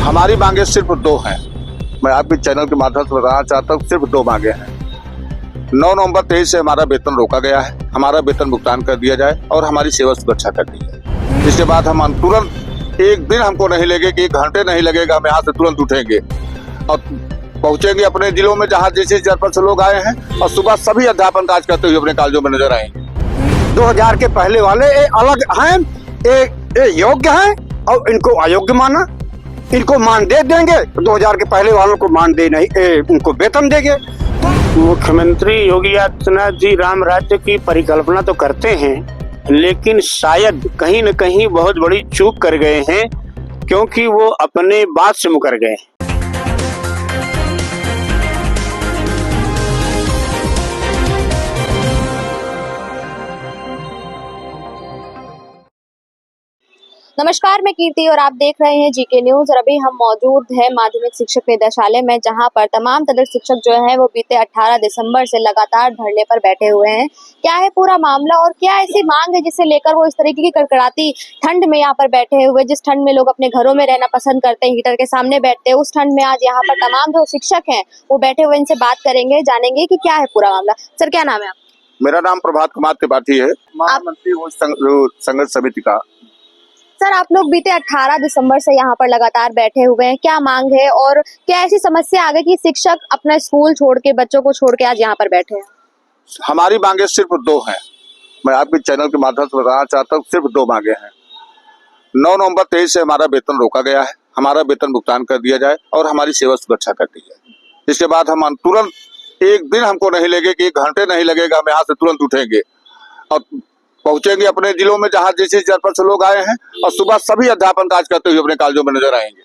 हमारी मांगे सिर्फ दो हैं। मैं आपके चैनल के माध्यम से बताना चाहता हूँ, सिर्फ दो मांगे हैं। 9 नवंबर 23 से हमारा वेतन रोका गया है, हमारा वेतन भुगतान कर दिया जाए और हमारी सेवा सुरक्षा कर दी जाए। इसके बाद हम तुरंत, एक दिन हमको नहीं लगेगा, 1 घंटे नहीं लगेगा, हम यहाँ से तुरंत उठेंगे और पहुंचेंगे अपने जिलों में जहाँ जिस जनपद से लोग आए हैं, और सुबह सभी अध्यापन कार्य करते हुए अपने कॉलेजों में नजर आएंगे। 2000 के पहले वाले ये अलग हैं, ये योग्य हैं और इनको अयोग्य माना। इनको मान दे देंगे, 2000 के पहले वालों को मान दे नहीं, उनको वेतन देंगे। मुख्यमंत्री योगी आदित्यनाथ जी राम राज्य की परिकल्पना तो करते हैं, लेकिन शायद कहीं न कहीं बहुत बड़ी चूक कर गए हैं, क्योंकि वो अपने बात से मुकर गए। नमस्कार, मैं कीर्ति और आप देख रहे हैं जीके न्यूज। और अभी हम मौजूद हैं माध्यमिक शिक्षक निदेशालय में, जहां पर तमाम तदर्थ शिक्षक जो है वो बीते 18 दिसंबर से लगातार धरने पर बैठे हुए हैं। क्या है पूरा मामला और क्या ऐसी मांग है जिसे लेकर वो इस तरीके की कड़कड़ाती ठंड में यहाँ पर बैठे हुए, जिस ठंड में लोग अपने घरों में रहना पसंद करते हैं, हीटर के सामने बैठते हैं, उस ठंड में आज यहाँ पर तमाम जो शिक्षक हैं वो बैठे हुए। इनसे बात करेंगे, जानेंगे कि क्या है पूरा मामला। सर, क्या नाम है आपका? मेरा नाम प्रभात कुमार त्रिपाठी है, महामंत्री हूँ संघर्ष समिति का। सर, आप लोग बीते 18 दिसंबर से यहाँ पर लगातार बैठे हुए हैं, क्या मांग है और क्या ऐसी समस्या आ गई कि शिक्षक अपना स्कूल छोड़ के, बच्चों को छोड़ के आज यहाँ पर बैठे हैं? हमारी मांगे सिर्फ दो हैं। मैं आपके चैनल के माध्यम से बताना चाहता हूँ, सिर्फ दो मांगे हैं। 9 नवंबर 23 से हमारा वेतन रोका गया है, हमारा वेतन भुगतान कर दिया जाए और हमारी सेवा सुरक्षा कर दी जाए। इसके बाद हम तुरंत, एक दिन हमको नहीं लगेगा, 1 घंटे नहीं लगेगा, हम यहाँ से तुरंत उठेंगे और पहुंचेंगे अपने जिलों में जहाँ जिस जनपद से लोग आए हैं, और सुबह सभी अध्यापन कार्य करते हुए अपने कॉलेजों में नजर आएंगे।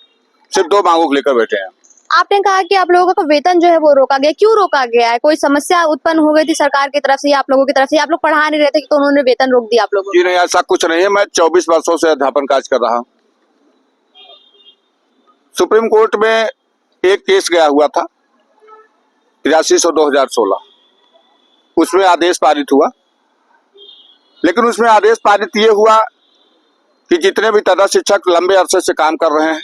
सिर्फ दो मांगों को लेकर बैठे हैं। आपने कहा कि आप लोगों का वेतन जो है वो रोका गया, क्यों रोका गया है? कोई समस्या उत्पन्न हो गई थी सरकार की तरफ से या आप लोगों की तरफ से? आप लोग पढ़ा नहीं रहे थे तो उन्होंने वेतन रोक दिया आप लोगों को? जी नहीं, ऐसा कुछ नहीं है। मैं 24 वर्षों से अध्यापन कार्य कर रहा हूँ। सुप्रीम कोर्ट में एक केस गया हुआ था 83/2016, उसमें आदेश पारित हुआ, लेकिन उसमें आदेश पारित ये हुआ कि जितने भी तदर्थ शिक्षक लंबे अरसे से काम कर रहे हैं,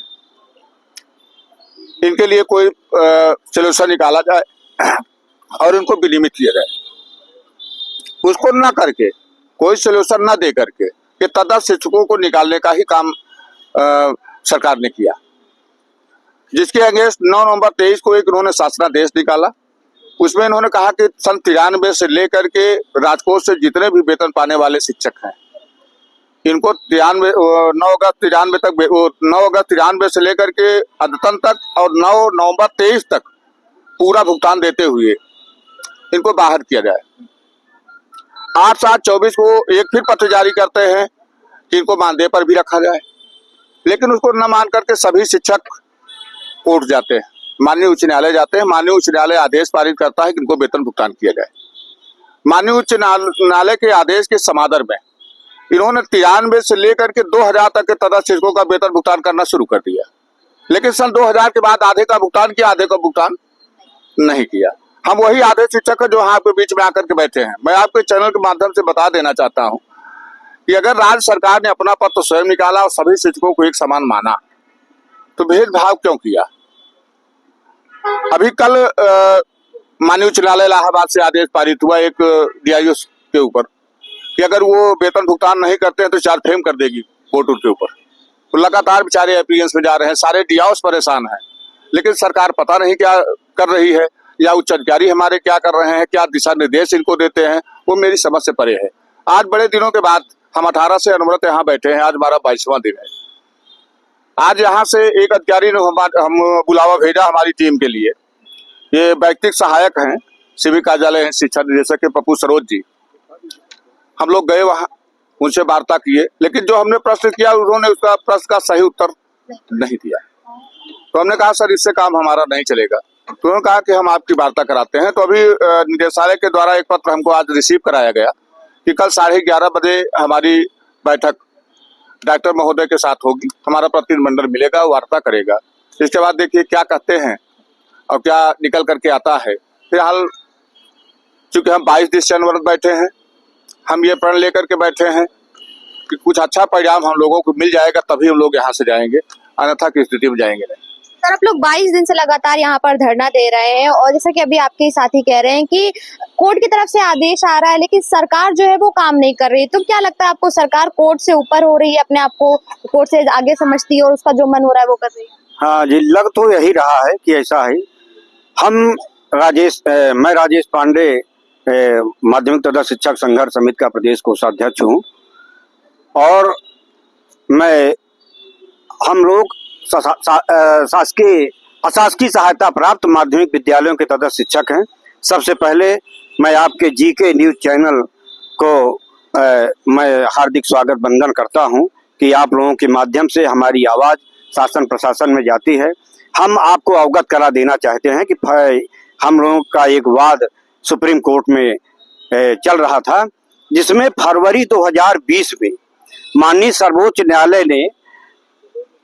इनके लिए कोई सॉल्यूशन निकाला जाए और इनको विनियमित किया जाए। उसको ना करके, कोई सॉल्यूशन ना दे करके, ये तदर्थ शिक्षकों को निकालने का ही काम सरकार ने किया, जिसके अगेंस्ट 9 नवंबर 23 को एक इन्होंने शासनादेश निकाला। उसमें इन्होंने कहा कि सन 93 से लेकर के राजकोष से जितने भी वेतन पाने वाले शिक्षक हैं, इनको 9 अगस्त 93 से लेकर के अद्यतन तक और 9 नवंबर 23 तक पूरा भुगतान देते हुए इनको बाहर किया जाए। 8/7/24 को एक फिर पत्र जारी करते हैं कि इनको मानदेय पर भी रखा जाए, लेकिन उसको न मान करके सभी शिक्षक कोर्ट जाते हैं, माननीय उच्च न्यायालय जाते हैं। माननीय उच्च न्यायालय आदेश पारित करता है कि इनको वेतन भुगतान किया जाए। माननीय उच्च न्यायालय के आदेश के समादर में इन्होंने 93 से लेकर के 2000 तक के तदर्थ शिक्षकों का वेतन भुगतान करना शुरू कर दिया, लेकिन सन 2000 के बाद आधे का भुगतान किया, आधे का भुगतान नहीं किया। हम वही आधे शिक्षक है जो यहाँ पे बीच में आकर के बैठे हैं। मैं आपके चैनल के माध्यम से बता देना चाहता हूँ कि अगर राज्य सरकार ने अपना पद तो स्वयं निकाला और सभी शिक्षकों को एक समान माना, तो भेदभाव क्यों किया? अभी कल माननीय उच्च न्यायालय इलाहाबाद से आदेश पारित हुआ एक डीआईओ के ऊपर कि अगर वो वेतन भुगतान नहीं करते हैं तो चार्ज फ्रेम कर देगी कोर्ट के ऊपर। तो लगातार बेचारे अपीयंस में जा रहे हैं, सारे डीआईओस परेशान हैं, लेकिन सरकार पता नहीं क्या कर रही है या उच्च अधिकारी हमारे क्या कर रहे हैं, क्या दिशा निर्देश इनको देते हैं, वो मेरी समझ से परे है। आज बड़े दिनों के बाद हम 18 से अनवरत यहाँ बैठे हैं, आज हमारा 22वां दिन है। आज यहाँ से एक अधिकारी ने हम बुलावा भेजा हमारी टीम के लिए। ये वैयक्तिक सहायक हैं, सिविल कार्यालय है, शिक्षा निदेशक के पप्पू सरोज जी। हम लोग गए वहाँ, उनसे वार्ता किए, लेकिन जो हमने प्रश्न किया उन्होंने उसका प्रश्न का सही उत्तर नहीं दिया। तो हमने कहा सर इससे काम हमारा नहीं चलेगा। तो उन्होंने कहा कि हम आपकी वार्ता कराते हैं। तो अभी निदेशालय के द्वारा एक पत्र हमको आज रिसीव कराया गया कि कल 11:30 बजे हमारी बैठक डॉक्टर महोदय के साथ होगी, हमारा प्रतिनिधिमंडल मिलेगा, वार्ता करेगा। इसके बाद देखिए क्या कहते हैं और क्या निकल करके आता है। फिलहाल चूंकि हम 22 दिन से अनवरत बैठे हैं, हम ये प्रण लेकर के बैठे हैं कि कुछ अच्छा परिणाम हम लोगों को मिल जाएगा तभी हम लोग यहाँ से जाएंगे, अन्यथा की स्थिति में जाएंगे नहीं। सर आप लोग 22 दिन से लगातार यहाँ पर धरना दे रहे हैं और जैसा कि अभी आपके साथी कह रहे हैं कि कोर्ट की तरफ से आदेश आ रहा है लेकिन सरकार जो है वो काम नहीं कर रही, तो क्या लगता है आपको सरकार कोर्ट से ऊपर हो रही है, अपने आप को कोर्ट से आगे समझती है और उसका जो मन हो रहा है वो कर रही है? हाँ जी, लग तो यही रहा है कि ऐसा है। मैं राजेश पांडे माध्यमिक तथा शिक्षक संघर्ष समिति का प्रदेश कोषाध्यक्ष हूँ और हम लोग शासकीय अशासकीय सहायता प्राप्त माध्यमिक विद्यालयों के तथा शिक्षक हैं। सबसे पहले मैं आपके जीके न्यूज चैनल को मैं हार्दिक स्वागत वंदन करता हूं कि आप लोगों के माध्यम से हमारी आवाज़ शासन प्रशासन में जाती है। हम आपको अवगत करा देना चाहते हैं कि हम लोगों का एक वाद सुप्रीम कोर्ट में चल रहा था, जिसमें फरवरी 2020 में माननीय सर्वोच्च न्यायालय ने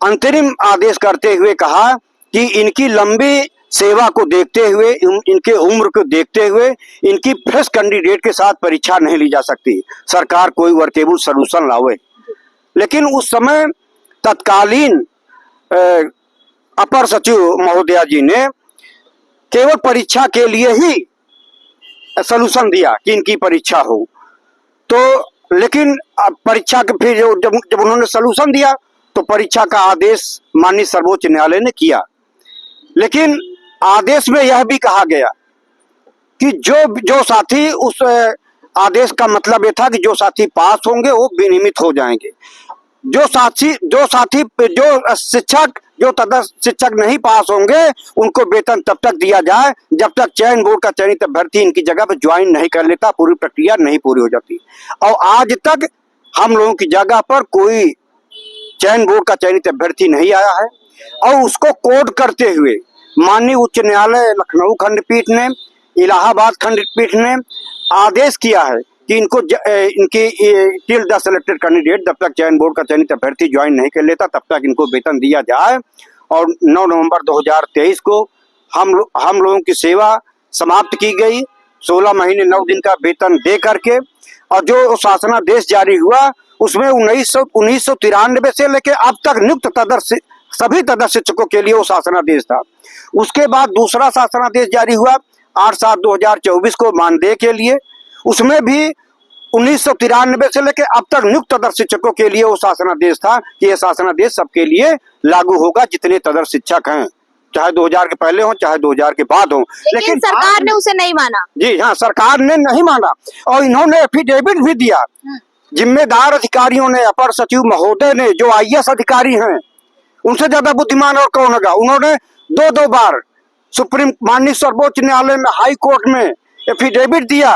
अंतरिम आदेश करते हुए कहा कि इनकी लंबी सेवा को देखते हुए, इनके उम्र को देखते हुए इनकी फ्रेश कैंडिडेट के साथ परीक्षा नहीं ली जा सकती, सरकार कोई वर्केबल सलूशन लावे। लेकिन उस समय तत्कालीन अपर सचिव महोदया जी ने केवल परीक्षा के लिए ही सलूशन दिया कि इनकी परीक्षा हो। तो लेकिन परीक्षा के फिर जब उन्होंने सलूशन दिया तो परीक्षा का आदेश माननीय सर्वोच्च न्यायालय ने किया। लेकिन आदेश में यह भी कहा गया कि जो साथी, उस आदेश का मतलब यह था कि जो साथी पास होंगे वो विनियमित हो जाएंगे, जो शिक्षक नहीं पास होंगे उनको वेतन तब तक दिया जाए जब तक चयन बोर्ड का चयनित अभ्यर्थी इनकी जगह पर ज्वाइन नहीं कर लेता, पूरी प्रक्रिया नहीं पूरी हो जाती। और आज तक हम लोगों की जगह पर कोई चयन बोर्ड का चयनित अभ्यर्थी नहीं आया है और उसको कोड करते हुए माननीय उच्च न्यायालय लखनऊ खंडपीठ ने, इलाहाबाद खंडपीठ ने आदेश किया है कि इनकी टिल द सिलेक्टेड कैंडिडेट, जब तक चयन बोर्ड का चयनित अभ्यर्थी ज्वाइन नहीं कर लेता तब तक इनको वेतन दिया जाए। और 9 नवंबर 2023 को हम लोगों की सेवा समाप्त की गई, 16 महीने 9 दिन का वेतन दे करके। और जो शासनादेश जारी हुआ उसमें 1993 से लेकर अब तक नियुक्त सभी तदर्थ शिक्षकों के लिए वो शासनादेश था। उसके बाद दूसरा शासनादेश जारी हुआ 8/7/2024 को मानदेय के लिए, उसमें भी 1993 से लेकर अब तक नियुक्त तदर्थ शिक्षकों के लिए वो शासनादेश था कि यह शासनादेश सबके लिए लागू होगा जितने तदर्थ शिक्षक हैं, चाहे 2000 के पहले हो चाहे 2000 के बाद हो। लेकिन सरकार ने उसे नहीं माना। जी हाँ, सरकार ने नहीं माना और इन्होंने एफिडेविट भी दिया। जिम्मेदार अधिकारियों ने, अपर सचिव महोदय ने, जो IAS अधिकारी हैं, उनसे ज्यादा बुद्धिमान और कौन होगा। उन्होंने 2 बार माननीय सर्वोच्च न्यायालय में, हाई कोर्ट में एफिडेविट दिया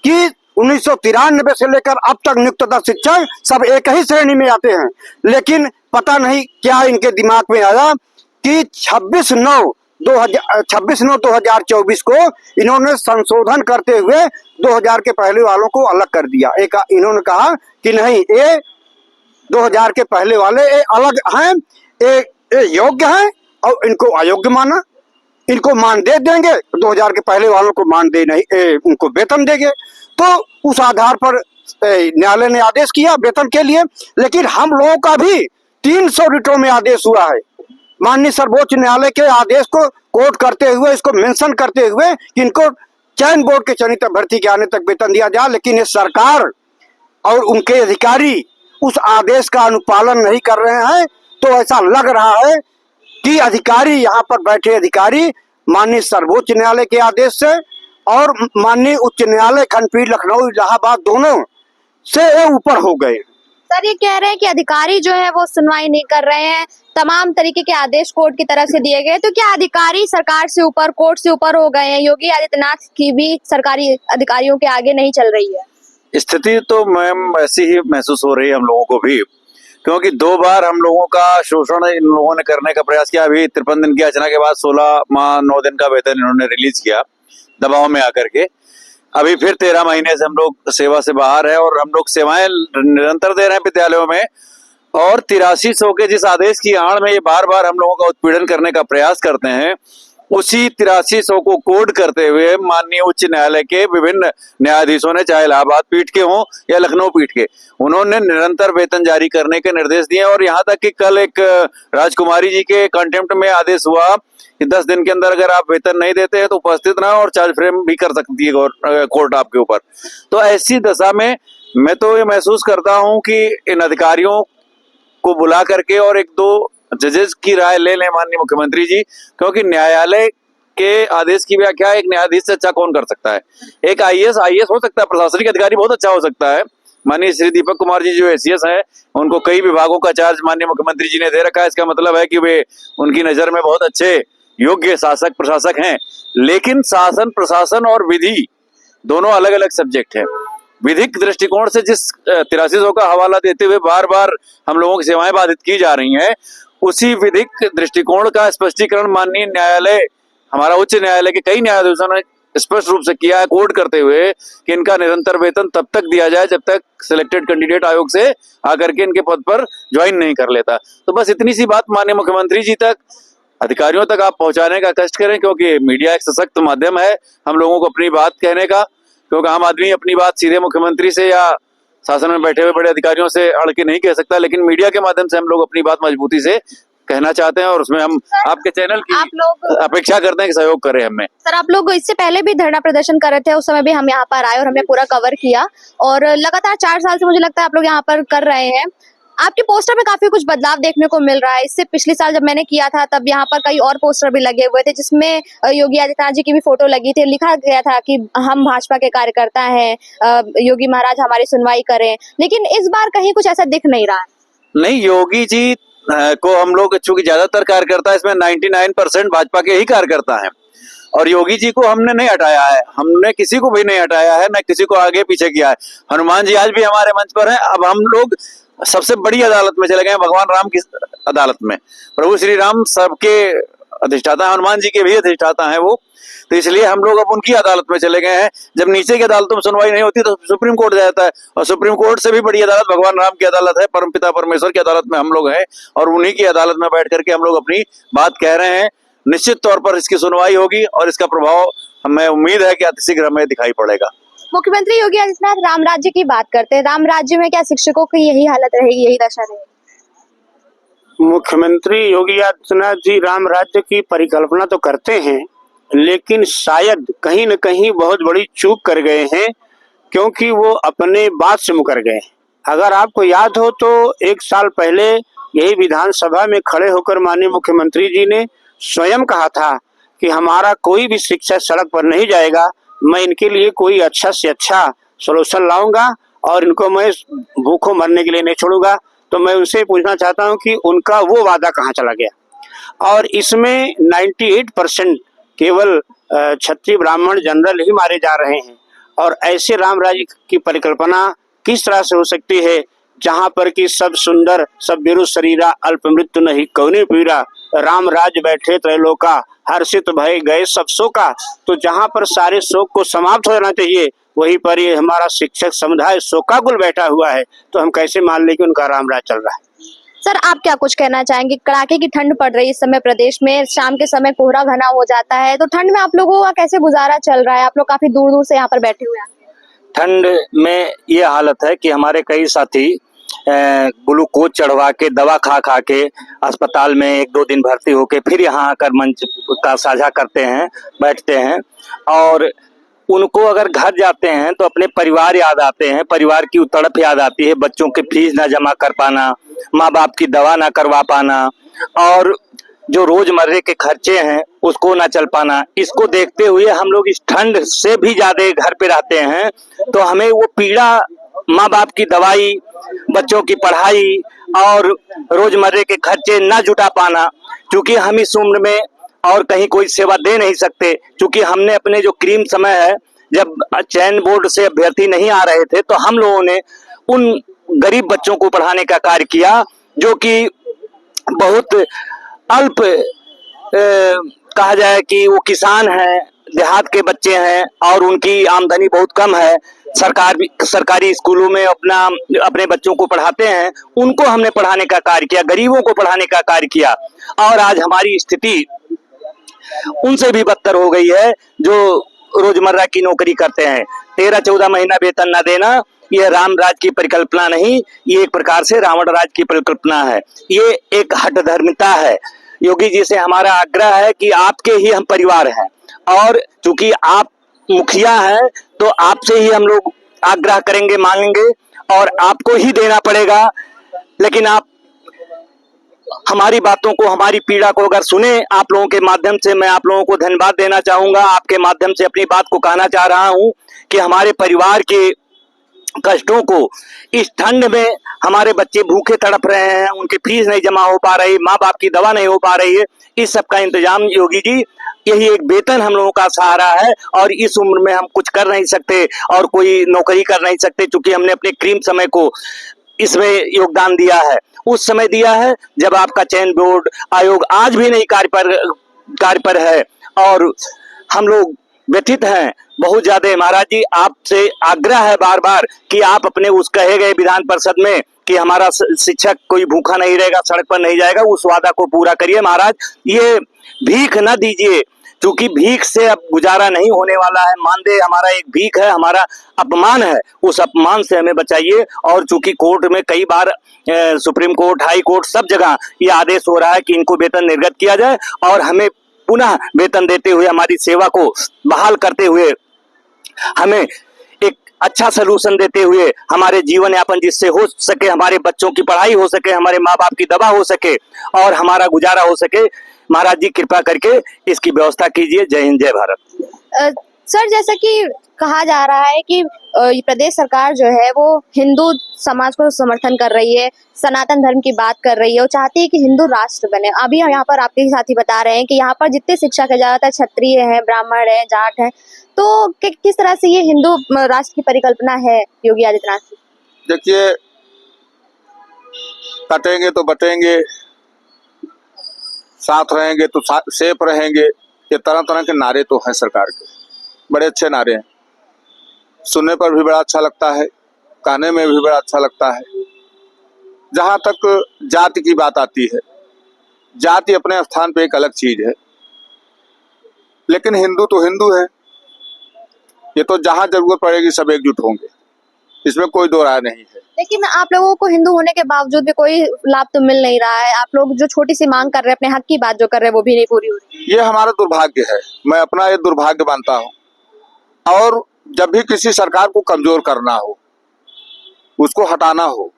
कि 1993 से लेकर अब तक नियुक्त तदर्थ शिक्षक सब एक ही श्रेणी में आते हैं। लेकिन पता नहीं क्या इनके दिमाग में आया कि 26/9/2024 को इन्होंने संशोधन करते हुए 2000 के पहले वालों को अलग कर दिया। इन्होंने कहा कि नहीं, ये 2000 के पहले वाले ये अलग हैं, ये योग्य हैं और इनको अयोग्य माना, इनको मानदेय देंगे, 2000 के पहले वालों को मानदेय नहीं, उनको वेतन देंगे। तो उस आधार पर न्यायालय ने आदेश किया वेतन के लिए। लेकिन हम लोगों का भी 300 रिटों में आदेश हुआ है माननीय सर्वोच्च न्यायालय के आदेश को कोट करते हुए, इसको मेंशन करते हुए कि इनको चयन बोर्ड के चयनित अभ्यर्थी के आने तक वेतन दिया जाए। लेकिन ये सरकार और उनके अधिकारी उस आदेश का अनुपालन नहीं कर रहे हैं। तो ऐसा लग रहा है कि अधिकारी, यहाँ पर बैठे अधिकारी माननीय सर्वोच्च न्यायालय के आदेश से और माननीय उच्च न्यायालय खंडपीठ लखनऊ इलाहाबाद दोनों से ऊपर हो गए। सर ये कह रहे हैं कि अधिकारी जो है वो सुनवाई नहीं कर रहे हैं, तमाम तरीके के आदेश कोर्ट की तरफ से दिए गए, तो क्या अधिकारी सरकार से ऊपर, कोर्ट से ऊपर हो गए हैं? योगी आदित्यनाथ की भी सरकारी अधिकारियों के आगे नहीं चल रही है। स्थिति तो मैम ऐसी ही महसूस हो रही है हम लोगों को भी, क्योंकि 2 बार हम लोगों का शोषण इन लोगों ने करने का प्रयास किया। अभी 53 दिन की याचना के बाद 16 माह 9 दिन का वेतन इन्होंने रिलीज किया दबाव में आकर के। अभी फिर 13 महीने से हम लोग सेवा से बाहर है और हम लोग सेवाएं निरंतर दे रहे हैं विद्यालयों में। और 8300 के जिस आदेश की आड़ में ये बार बार हम लोगों का उत्पीड़न करने का प्रयास करते हैं, उसी 8300 को कोड करते हुए माननीय उच्च न्यायालय के विभिन्न न्यायाधीशों ने, चाहे इलाहाबाद पीठ के हों या लखनऊ पीठ के, उन्होंने निरंतर वेतन जारी करने के निर्देश दिए। और यहाँ तक कि कल एक राजकुमारी जी के कंटेम्प्ट में आदेश हुआ कि 10 दिन के अंदर अगर आप वेतन नहीं देते हैं तो उपस्थित ना, और चार्ज फ्रेम भी कर सकती है कोर्ट आपके ऊपर। तो ऐसी दशा में मैं तो ये महसूस करता हूं कि इन अधिकारियों को बुला करके और एक दो जजेस की राय ले लें माननीय मुख्यमंत्री जी, क्योंकि न्यायालय के आदेश की व्याख्या एक न्यायाधीश से अच्छा कौन कर सकता है। एक आईएएस हो सकता है, प्रशासनिक अधिकारी बहुत अच्छा हो सकता है। माननीय श्री दीपक कुमार जी जो एसीएस हैं, उनको कई विभागों का चार्ज माननीय मुख्यमंत्री जी ने दे रखा है। इसका मतलब है कि वे उनकी नजर में बहुत अच्छे योग्य शासक प्रशासक हैं। लेकिन शासन, प्रशासन और विधि दोनों अलग अलग सब्जेक्ट है। विधिक दृष्टिकोण से जिस 8300 का हवाला देते हुए बार बार हम लोगों की सेवाएं बाधित की जा रही हैं, उसी विधिक दृष्टिकोण का स्पष्टीकरण माननीय न्यायालय, हमारा उच्च न्यायालय के कई न्यायाधीशों ने स्पष्ट रूप से किया है, कोड करते हुए कि इनका निरंतर वेतन तब तक दिया जाए जब तक सिलेक्टेड कैंडिडेट आयोग से आकर के इनके पद पर ज्वाइन नहीं कर लेता। तो बस इतनी सी बात माननीय मुख्यमंत्री जी तक, अधिकारियों तक आप पहुंचाने का कष्ट करें, क्योंकि मीडिया एक सशक्त माध्यम है हम लोगों को अपनी बात कहने का। क्योंकि आम आदमी अपनी बात सीधे मुख्यमंत्री से या शासन में बैठे हुए बड़े अधिकारियों से अड़ के नहीं कह सकता, लेकिन मीडिया के माध्यम से हम लोग अपनी बात मजबूती से कहना चाहते हैं, और उसमें हम आपके चैनल की आप लोग अपेक्षा करते हैं कि सहयोग करें हमें। सर, आप लोग इससे पहले भी धरना प्रदर्शन कर रहे थे, उस समय भी हम यहाँ पर आए और हमने पूरा कवर किया, और लगातार 4 साल से मुझे लगता है आप लोग यहाँ पर कर रहे हैं। आपके पोस्टर में काफी कुछ बदलाव देखने को मिल रहा है। इससे पिछले साल जब मैंने किया था तब यहाँ पर कई और पोस्टर भी लगे हुए थे, जिसमें योगी आदित्यनाथ जी की भी फोटो लगी थी। लिखा गया था कि हम भाजपा के कार्यकर्ता हैं, योगी महाराज हमारी सुनवाई करें। लेकिन इस बार कहीं कुछ ऐसा दिख नहीं रहा है। नहीं, योगी जी को हम लोग, चूंकि ज्यादातर कार्यकर्ता इसमें 99% भाजपा के ही कार्यकर्ता हैं, और योगी जी को हमने नहीं हटाया है, हमने किसी को भी नहीं हटाया है, न किसी को आगे पीछे किया है। हनुमान जी आज भी हमारे मंच पर हैं। अब हम लोग सबसे बड़ी अदालत में चले गए, भगवान राम की अदालत में। प्रभु श्री राम सबके अधिष्ठाता, हनुमान जी के भी अधिष्ठाता हैं वो, तो इसलिए हम लोग अब उनकी अदालत में चले गए हैं। जब नीचे की अदालतों में सुनवाई नहीं होती तो सुप्रीम कोर्ट जाता है, और सुप्रीम कोर्ट से भी बड़ी अदालत भगवान राम की अदालत है, परमपिता परमेश्वर की अदालत में हम लोग हैं, और उन्हीं की अदालत में बैठ करके हम लोग अपनी बात कह रहे हैं। निश्चित तौर पर इसकी सुनवाई होगी और इसका प्रभाव हमें उम्मीद है कि अतिशीघ्र हमें दिखाई पड़ेगा। मुख्यमंत्री योगी आदित्यनाथ राम राज्य की बात करते हैं, राम राज्य में क्या शिक्षकों की यही हालत रहेगी, यही दशा रहेगी? मुख्यमंत्री योगी आदित्यनाथ जी राम राज्य की परिकल्पना तो करते हैं, लेकिन शायद कहीं न कहीं बहुत बड़ी चूक कर गए हैं, क्योंकि वो अपने बात से मुकर गए। अगर आपको याद हो तो 1 साल पहले यही विधानसभा में खड़े होकर माननीय मुख्यमंत्री जी ने स्वयं कहा था कि हमारा कोई भी शिक्षक सड़क पर नहीं जाएगा, मैं इनके लिए कोई अच्छा से अच्छा सोल्यूशन लाऊंगा और इनको मैं भूखों मरने के लिए नहीं छोड़ूंगा। तो मैं उनसे पूछना चाहता हूं कि उनका वो वादा कहाँ चला गया। और इसमें 98% केवल क्षत्रिय ब्राह्मण जनरल ही मारे जा रहे हैं। और ऐसे राम राज्य की परिकल्पना किस तरह से हो सकती है जहां पर कि सब सुंदर सब बिरु शरीरा अल्प मृत्यु नहीं कौने पीरा, राम राज बैठे त्रैलोका हर्षित भय गए सब शोका। तो जहां पर सारे शोक को समाप्त हो जाना चाहिए, वहीं पर ये हमारा शिक्षक समुदाय शोकाकुल बैठा हुआ है। तो हम कैसे मान लें कि उनका राम राज चल रहा है। सर, आप क्या कुछ कहना चाहेंगे? कड़ाके की ठंड पड़ रही है इस समय प्रदेश में, शाम के समय कोहरा घना हो जाता है, तो ठंड में आप लोगों का कैसे गुजारा चल रहा है? आप लोग काफी दूर दूर से यहाँ पर बैठे हुए हैं। ठंड में ये हालत है कि हमारे कई साथी ग्लूकोज चढ़वा के दवा खा खा के अस्पताल में 1-2 दिन भर्ती होके फिर यहाँ आकर मंच का साझा करते हैं, बैठते हैं। और उनको अगर घर जाते हैं तो अपने परिवार याद आते हैं, परिवार की तड़प याद आती है, बच्चों के फीस ना जमा कर पाना, माँ बाप की दवा ना करवा पाना, और जो रोजमर्रे के खर्चे हैं उसको ना चल पाना। इसको देखते हुए हम लोग इस ठंड से भी ज्यादा घर पे रहते हैं। तो हमें वो पीड़ा, माँ बाप की दवाई, बच्चों की पढ़ाई और रोजमर्रे के खर्चे ना जुटा पाना, क्योंकि हम इस उम्र में और कहीं कोई सेवा दे नहीं सकते। क्योंकि हमने अपने जो क्रीम समय है, जब चयन बोर्ड से अभ्यर्थी नहीं आ रहे थे, तो हम लोगों ने उन गरीब बच्चों को पढ़ाने का कार्य किया, जो कि बहुत अल्प कहा जाए कि वो किसान हैं, देहात के बच्चे हैं और उनकी आमदनी बहुत कम है। सरकारी स्कूलों में अपने बच्चों को पढ़ाते हैं, उनको हमने पढ़ाने का कार्य किया, गरीबों को पढ़ाने का कार्य किया। और आज हमारी स्थिति उनसे भी बदतर हो गई है जो रोजमर्रा की नौकरी करते हैं। 13-14 महीना वेतन न देना ये राम राज की परिकल्पना नहीं, ये एक प्रकार से रावण राज की परिकल्पना है। ये एक हठधर्मिता है। योगी जी से हमारा आग्रह है कि आपके ही हम परिवार हैं और चूंकि आप मुखिया हैं तो आपसे ही हम लोग आग्रह करेंगे, मांगेंगे और आपको ही देना पड़ेगा। लेकिन आप हमारी बातों को, हमारी पीड़ा को अगर सुने, आप लोगों के माध्यम से मैं आप लोगों को धन्यवाद देना चाहूंगा। आपके माध्यम से अपनी बात को कहना चाह रहा हूं कि हमारे परिवार के कष्टों को इस ठंड में हमारे बच्चे भूखे तड़प रहे हैं, उनकी फीस नहीं जमा हो पा रही, माँ बाप की दवा नहीं हो पा रही है, इस सब का इंतजाम योगी जी, यही एक वेतन हम लोगों का सहारा है और इस उम्र में हम कुछ कर नहीं सकते और कोई नौकरी कर नहीं सकते क्योंकि हमने अपने क्रीम समय को इसमें योगदान दिया है। उस समय दिया है जब आपका चयन बोर्ड आयोग आज भी नहीं कार्य पर है और हम लोग व्यथित हैं बहुत ज्यादा। महाराज जी आपसे आग्रह है बार बार कि आप अपने उस कहे गए विधान परिषद में कि हमारा शिक्षक कोई भूखा नहीं रहेगा, सड़क पर नहीं जाएगा, उस वादा को पूरा करिए महाराज। ये भीख न दीजिए क्योंकि भीख से अब गुजारा नहीं होने वाला है। मानदेय हमारा एक भीख है, हमारा अपमान है, उस अपमान से हमें बचाइए। और चूंकि कोर्ट में कई बार सुप्रीम कोर्ट, हाई कोर्ट सब जगह ये आदेश हो रहा है कि इनको वेतन निर्गत किया जाए और हमें पुनः वेतन देते हुए, हमारी सेवा को बहाल करते हुए, हमें एक अच्छा सलूशन देते हुए हमारे जीवन यापन जिससे हो सके, हमारे बच्चों की पढ़ाई हो सके, हमारे माँ बाप की दवा हो सके और हमारा गुजारा हो सके। महाराज जी कृपा करके इसकी व्यवस्था कीजिए। जय हिंद, जय भारत। सर, जैसा कि कहा जा रहा है कि प्रदेश सरकार जो है वो हिंदू समाज को समर्थन कर रही है, सनातन धर्म की बात कर रही है और चाहती है कि हिंदू राष्ट्र बने। अभी यहाँ पर आपके साथी बता रहे हैं कि यहाँ पर जितने शिक्षक है ज्यादातर क्षत्रिय हैं, ब्राह्मण हैं, जाट हैं, तो किस तरह से ये हिंदू राष्ट्र की परिकल्पना है योगी आदित्यनाथ की? देखिए, कटेंगे तो बटेंगे, साथ रहेंगे तो सेफ रहेंगे, ये तरह तरह के नारे तो हैं सरकार के, बड़े अच्छे नारे हैं, सुनने पर भी बड़ा अच्छा लगता है, कहने में भी बड़ा अच्छा लगता है। जहाँ तक जाति की बात आती है, जाति अपने स्थान पे एक अलग चीज है, लेकिन हिंदू तो हिंदू है। ये तो जहाँ जरूरत पड़ेगी सब एकजुट होंगे, इसमें कोई दो राय नहीं है। लेकिन आप लोगों को हिंदू होने के बावजूद भी कोई लाभ तो मिल नहीं रहा है। आप लोग जो छोटी सी मांग कर रहे हैं, अपने हक की बात जो कर रहे हैं, वो भी नहीं पूरी हो रही। ये हमारा दुर्भाग्य है, मैं अपना ये दुर्भाग्य मानता हूँ। और जब भी किसी सरकार को कमजोर करना हो, उसको हटाना हो,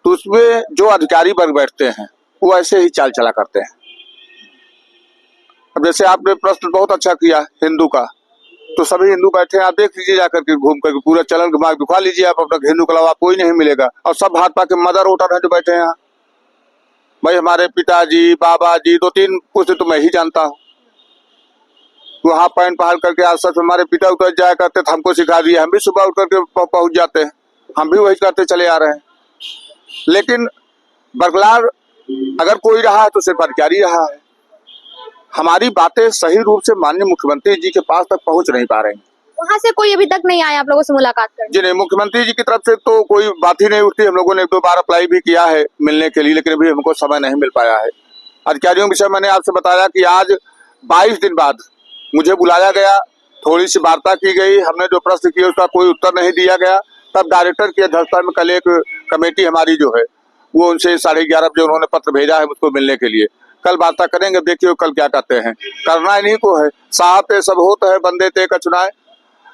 तो उसमें जो अधिकारी वर्ग बैठते हैं वो ऐसे ही चाल चला करते हैं। अब जैसे आपने प्रश्न बहुत अच्छा किया हिंदू का, तो सभी हिंदू बैठे हैं, आप देख लीजिए जाकर के, घूम करके पूरा चलन घुमा दिखा लीजिए आप अपना हिंदू के अलावा कोई नहीं मिलेगा। और सब भाजपा के मदर वोटर हैं जो बैठे हैं यहाँ। भाई हमारे पिताजी, बाबा जी, 2-3 कुछ तो मैं ही जानता हूँ। वहाँ पैंट पहन करके आज सच हमारे पिता उतर जाया करते थे, हमको सिखा दिया, हम भी सुबह उठ करके पहुंच जाते हैं, हम भी वही करते चले आ रहे हैं। लेकिन बरकरार अगर कोई रहा है तो सिर्फ अधिकारी रहा है। हमारी बातें सही रूप से माननीय मुख्यमंत्री जी के पास तक पहुंच नहीं पा रही। वहाँ से कोई अभी तक नहीं आया आप लोगों से मुलाकात करने? जी नहीं, मुख्यमंत्री जी की तरफ से तो कोई बात ही नहीं उठती। हम लोगों ने 1-2 बार अप्लाई भी किया है मिलने के लिए, लेकिन अभी हमको समय नहीं मिल पाया है। अधिकारियों के विषय मैंने आपसे बताया कि आज 22 दिन बाद मुझे बुलाया गया, थोड़ी सी वार्ता की गई, हमने जो प्रश्न किए उसका कोई उत्तर नहीं दिया गया। तब डायरेक्टर की अध्यक्षता में कल एक कमेटी हमारी जो है वो उनसे 11:30 बजे उन्होंने पत्र भेजा है मुझको मिलने के लिए। कल वार्ता करेंगे, देखिए कल क्या कहते हैं। करना इन्हीं को है, साहब पे सब होता है, बंदे ते कचुनाए।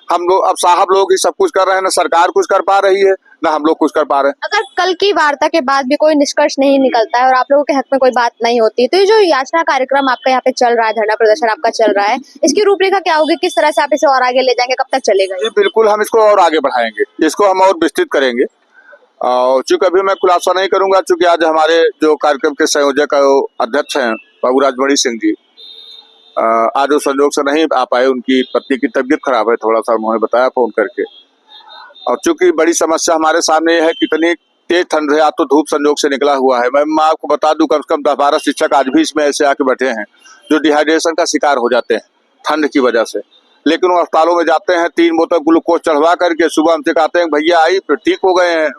हम लोग अब साहब लोग ही सब कुछ कर रहे हैं, ना सरकार कुछ कर पा रही है, ना हम लोग कुछ कर पा रहे हैं। अगर कल की वार्ता के बाद भी कोई निष्कर्ष नहीं निकलता है और आप लोगों के हक में कोई बात नहीं होती, तो ये जो याचना कार्यक्रम आपका यहाँ पे चल रहा है, धरना प्रदर्शन आपका चल रहा है, इसकी रूपरेखा क्या होगी? किस तरह से आप इसे और आगे ले जाएंगे? कब तक चलेगा? जी बिल्कुल, हम इसको और आगे बढ़ाएंगे, इसको हम और विस्तृत करेंगे। और चूंकि अभी मैं खुलासा नहीं करूंगा, चूंकि आज हमारे जो कार्यक्रम के संयोजक अध्यक्ष हैं बाबू राजमणि सिंह जी, आज वो संयोग से नहीं आ पाए, उनकी पत्नी की तबीयत खराब है, थोड़ा सा उन्होंने बताया फोन करके। और चूंकि बड़ी समस्या हमारे सामने है, कितनी तेज ठंड है, आज तो धूप संयोग से निकला हुआ है। मैं आपको बता दूं, कम से कम 10-12 शिक्षक आज भी इसमें ऐसे आके बैठे हैं जो डिहाइड्रेशन का शिकार हो जाते हैं ठंड की वजह से। लेकिन वो अस्पतालों में जाते हैं, 3 बोतल ग्लूकोज चढ़वा करके सुबह हमसे कहते हैं भैया आई, फिर ठीक हो गए हैं।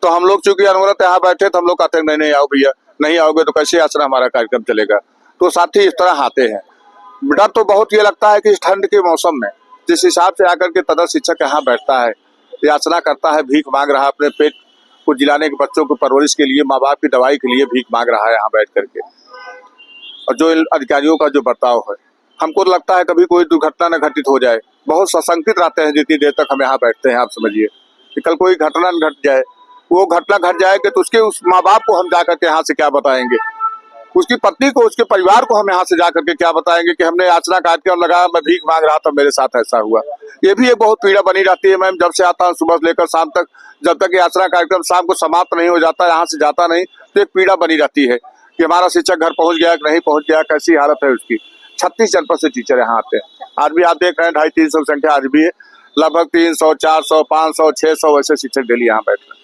तो हम लोग चूंकि अनवरत यहाँ बैठे तो हम लोग कहते हैं नहीं आओ भैया, नहीं आओगे तो कैसे आसरा हमारा कार्यक्रम चलेगा। तो साथी इस तरह आते हैं। डर तो बहुत ये लगता है कि इस ठंड के मौसम में जिस हिसाब से आकर के तदर्थ शिक्षक यहाँ बैठता है, याचना करता है, भीख मांग रहा है, अपने पेट को जिलाने के बच्चों की परवरिश के लिए, माँ बाप की दवाई के लिए भीख मांग रहा है यहाँ बैठ करके। और जो इन अधिकारियों का जो बर्ताव है, हमको लगता है कभी कोई दुर्घटना न घटित हो जाए। बहुत सशंकित रहते हैं जितनी देर तक हम यहाँ बैठते हैं। आप समझिए कि कल कोई घटना न घट जाए, वो घटना घट जाएगी तो उसके उस माँ बाप को हम जाकर के यहाँ से क्या बताएंगे, उसकी पत्नी को, उसके परिवार को हम यहाँ से जाकर के क्या बताएंगे कि हमने याचना काट के और लगा मैं भीख मांग रहा था, मेरे साथ ऐसा हुआ। ये भी एक बहुत पीड़ा बनी रहती है मैम। जब से आता हूँ सुबह से लेकर शाम तक, जब तक याचना कार्यक्रम शाम को समाप्त नहीं हो जाता, यहाँ से जाता नहीं, तो एक पीड़ा बनी रहती है कि हमारा शिक्षक घर पहुंच गया कि नहीं पहुंच गया, कैसी हालत है उसकी। 36 जनपद से टीचर यहाँ आते हैं। आज भी आप देख रहे हैं 250-300 संख्या आज भी है। लगभग 300, 400, 500, 600 वैसे शिक्षक डेली यहाँ बैठ रहे हैं।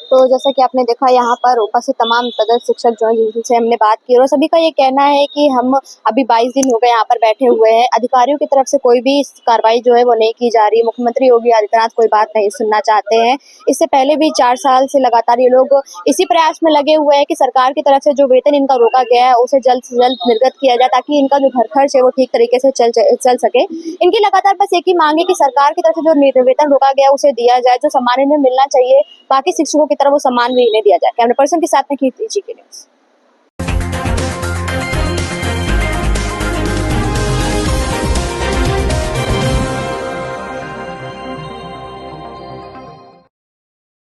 तो जैसा कि आपने देखा यहाँ पर उपस्थित तमाम तदर्थ शिक्षक जो हैं जिनसे हमने बात की, और सभी का ये कहना है कि हम अभी 22 दिन हो गए यहाँ पर बैठे हुए हैं, अधिकारियों की तरफ से कोई भी कार्रवाई जो है वो नहीं की जा रही। मुख्यमंत्री योगी आदित्यनाथ कोई बात नहीं सुनना चाहते हैं। इससे पहले भी 4 साल से लगातार ये लोग इसी प्रयास में लगे हुए हैं कि सरकार की तरफ से जो वेतन इनका रोका गया है उसे जल्द से जल्द निर्गत किया जाए, ताकि इनका जो घर खर्च है वो ठीक तरीके से चल सके। इनकी लगातार बस एक ही मांग है कि सरकार की तरफ से जो वेतन रोका गया उसे दिया जाए, जो सम्मान इन्हें मिलना चाहिए, बाकी शिक्षकों की तरह वो सम्मान भी इन्हें दिया जाए। कैमरा पर्सन के साथ में कीर्ति, जीके न्यूज़।